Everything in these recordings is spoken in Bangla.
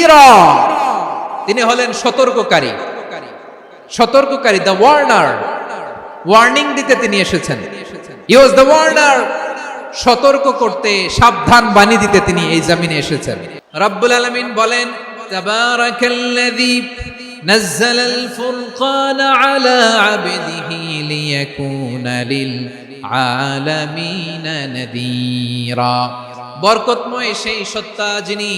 নাযীরা, তিনি হলেন সতর্ককারী। সতর্ককারী, দ্য ওয়ার্নার, ওয়ার্নিং দিতে তিনি এসেছেন। হি ওয়াজ দ্য ওয়ার্নার, সতর্ক করতে, সাবধান বাণী দিতে তিনি এই জমিনে এসেছেন। রব্বুল আলামিন বলেন, তাবারাকাল্লাযী নাযালাল ফুরকানা আলা আবদিহি লিয়াকুনা লিল আলামিনা নাযীরা। বরকতময় সেই সত্তা যিনি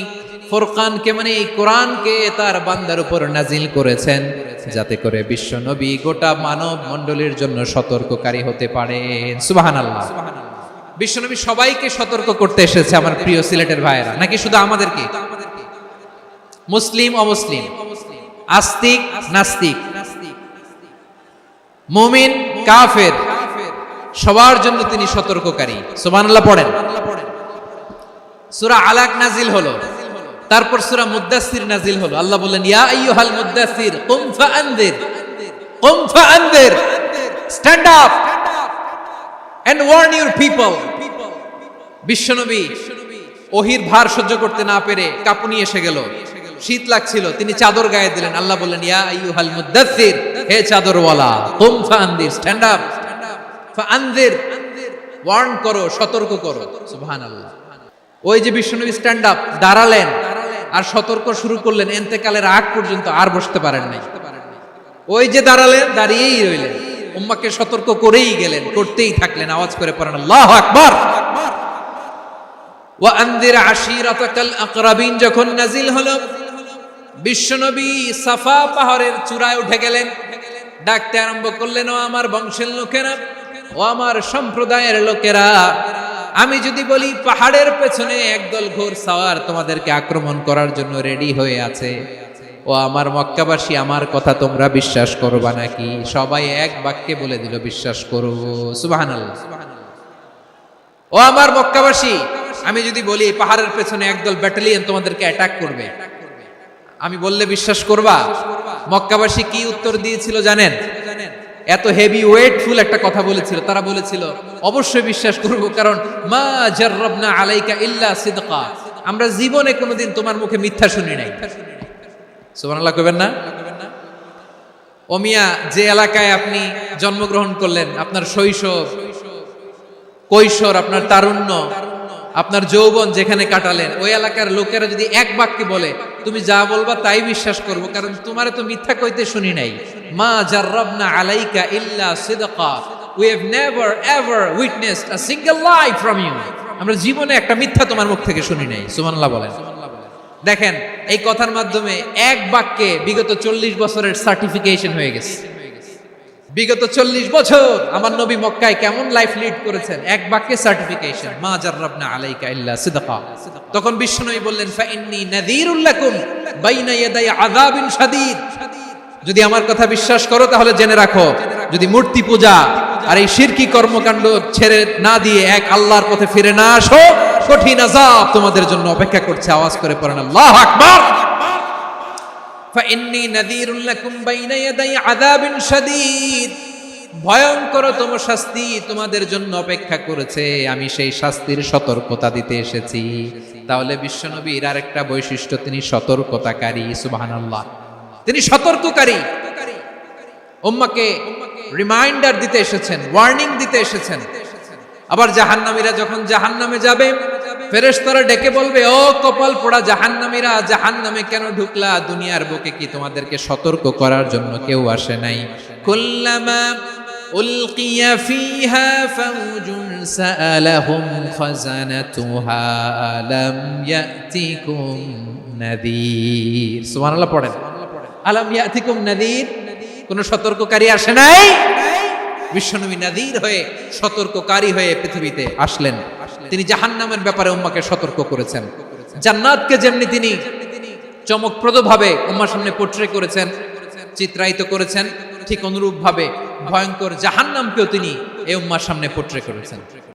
ফুরকানকে মানে এই কোরআনকে তার বান্দার উপর নাজিল করেছেন, যাতে করে বিশ্ব নবী গোটা মানব মণ্ডলীর জন্য সতর্ককারী হতে পারেন। সুবহানাল্লাহ। বিশ্বনবী সবাইকে সতর্ক করতে এসেছে আমার প্রিয় সিলেটের ভাইয়েরা, নাকি শুধু আমাদেরকে? মুসলিম অমুসলিম, আস্তিক নাস্তিক, মুমিন কাফের, সবার জন্য তিনি সতর্ককারী। সুবহানাল্লাহ পড়েন। সূরা আলাক নাজিল হলো, তারপর সূরা মুদ্দাসসির নাজিল হলো। আল্লাহ বললেন, ইয়া আইয়ুহাল মুদ্দাসসির কুম ফাআনযির, কুম ফাআনযির, stand up and warn your people. বিশ্বনবী ওহির ভার সহ্য করতে না পেরে কাঁপুনি এসে গেল, শীত লাগছিল, তিনি চাদর গায়ে দিলেন। আল্লাহ বললেন, ইয়া আইয়ুহাল মুদ্দাসসির, হে চাদরওয়ালা, কুম ফাআনযির, স্ট্যান্ড আপ, ফাআনযির, ওয়ার্ন করো, সতর্ক করো। সুবহানাল্লাহ। ওই যে বিশ্বনবী স্ট্যান্ড আপ, দাঁড়ালেন আর সতর্ক শুরু করলেন, ইন্তেকালের আগ পর্যন্ত আর বসতে পারেন নাই। ওই যে দাঁড়ালেন, দাঁড়িয়েই রইলেন, উম্মাহকে সতর্ক করেই গেলেন, করতেই থাকলেন। আওয়াজ করে পড়েন আল্লাহু আকবার। ওয়া আনযির আশীরাতাকাল আকরাবিন যখন নাজিল হলো, বিশ্বনবী সাফা পাহাড়ের চূড়ায় উঠে গেলেন, ডাকতে আরম্ভ করলেন, ও আমার বংশের লোকেরা, ও আমার সম্প্রদায়ের লোকেরা, আমি যদি বলি পাহাড়ের পেছনে একদল ঘোড়সাওয়ার তোমাদেরকে আক্রমণ করার জন্য রেডি হয়ে আছে, ও আমার মক্কাবাসী, আমার কথা তোমরা বিশ্বাস করবা নাকি? সবাই এক বাক্যে বলে দিল, বিশ্বাস করব। সুবহানাল্লাহ। ও আমার মক্কাবাসী, আমি যদি বলি পাহাড়ের পেছনে একদল ব্যাটালিয়ন তোমাদেরকে অ্যাটাক করবে, আমি বললে বিশ্বাস করবা? মক্কাবাসী কি উত্তর দিয়েছিল জানেন? এত হেভি ওয়েটফুল একটা কথা বলেছিল। তারা বলেছিল, অবশ্যই বিশ্বাস করব, কারণ মা জাররাবনা আলাইকা ইল্লা সিদকা, আমরা জীবনে কোনোদিন তোমার মুখে মিথ্যা শুনি নাই। সুবহানাল্লাহ কইবেন না? ও মিয়া, যে এলাকায় আপনি জন্মগ্রহণ করলেন, আপনার শৈশব, কৈশোর, আপনার তারুণ্য, আপনার যৌবন যেখানে কাটালেন, ওই এলাকার লোকেরা যদি এক বাক্যে বলে তুমি যা বলবা তাই বিশ্বাস করব, কারণ তোমারে তো মিথ্যা কইতে শুনি নাই। মা জাররাবনা আলাইকা ইল্লা সিদকা, we have never ever witnessed a single lie from you, আমরা জীবনে একটা মিথ্যা তোমার মুখ থেকে শুনি নাই। সুবহানাল্লাহ বলেন। দেখেন, এই কথার মাধ্যমে এক বাক্যে বিগত 40 বছরের সার্টিফিকেশন হয়ে গেছে। বিগত 40 বছর আমার নবী মক্কায় কেমন লাইফ লিড করেছেন, এক বাক্যে সার্টিফিকেশন, মা জাররাবনা আলাইকা ইল্লা সিদকা। তখন বিশ্বনবী বললেন, ফাইন্নী নাযীরুল লাকুম বাইনা ইয়াদাই আযাবিন শাদীদ, যদি আমার কথা বিশ্বাস করো তাহলে জেনে রাখো, যদি মূর্তি পূজা আর এই শিরকি কর্মকাণ্ড ছেড়ে না দিয়ে এক আল্লাহর পথে ফিরে না আসো, কঠিন আযাব তোমাদের জন্য অপেক্ষা করছে। আওয়াজ করে পড়েন আল্লাহু আকবার। ফাইন্নী নাযীরুল লাকুম বাইনা ইয়াদাই আযাবিন শাদীদ, ভয়ঙ্করতম শাস্তি তোমাদের জন্য অপেক্ষা করেছে, আমি সেই শাস্তির সতর্কতা দিতে এসেছি। তাহলে বিশ্বনবীর আরেকটা বৈশিষ্ট্য, তিনি সতর্কতাকারী। সুবহানাল্লাহ। তিনি সতর্ককারী, উম্মাহকে রিমাইন্ডার দিতে এসেছেন, ওয়ার্নিং দিতে এসেছেন। আবার জাহান্নামীরা যখন জাহান্নামে যাবে, ফেরেশতারা ডেকে বলবে, ও কপাল পোড়া জাহান্নামীরা, জাহান্নামে কেন ঢুকলা? দুনিয়ার বুকে কি তোমাদেরকে সতর্ক করার জন্য কেউ আসে নাই? কুল্লামা উলকিয়া ফিহা ফাউজুন সাআলাহুম খাযানাতুহা আলাম ইয়াতিকুম নাযীর। সুবহানাল্লাহ পড়েন। আলাম ইয়াতিকুম নাযীর, কোন সতর্ককারী আসে নাই? বিশ্বনবী নাযীর হয়ে, সতর্ককারী হয়ে পৃথিবীতে আসলেন। তিনি জাহান্নামের ব্যাপারে উম্মাহকে সতর্ক করেছেন। জান্নাতকে যেমনি তিনি চমকপ্রদভাবে উম্মাহর সামনে পোট্রে করেছেন, চিত্রায়িত করেছেন, ঠিক অনুরূপভাবে ভয়ঙ্কর জাহান্নামকেও তিনি এই উম্মাহর সামনে পোট্রে করেছেন।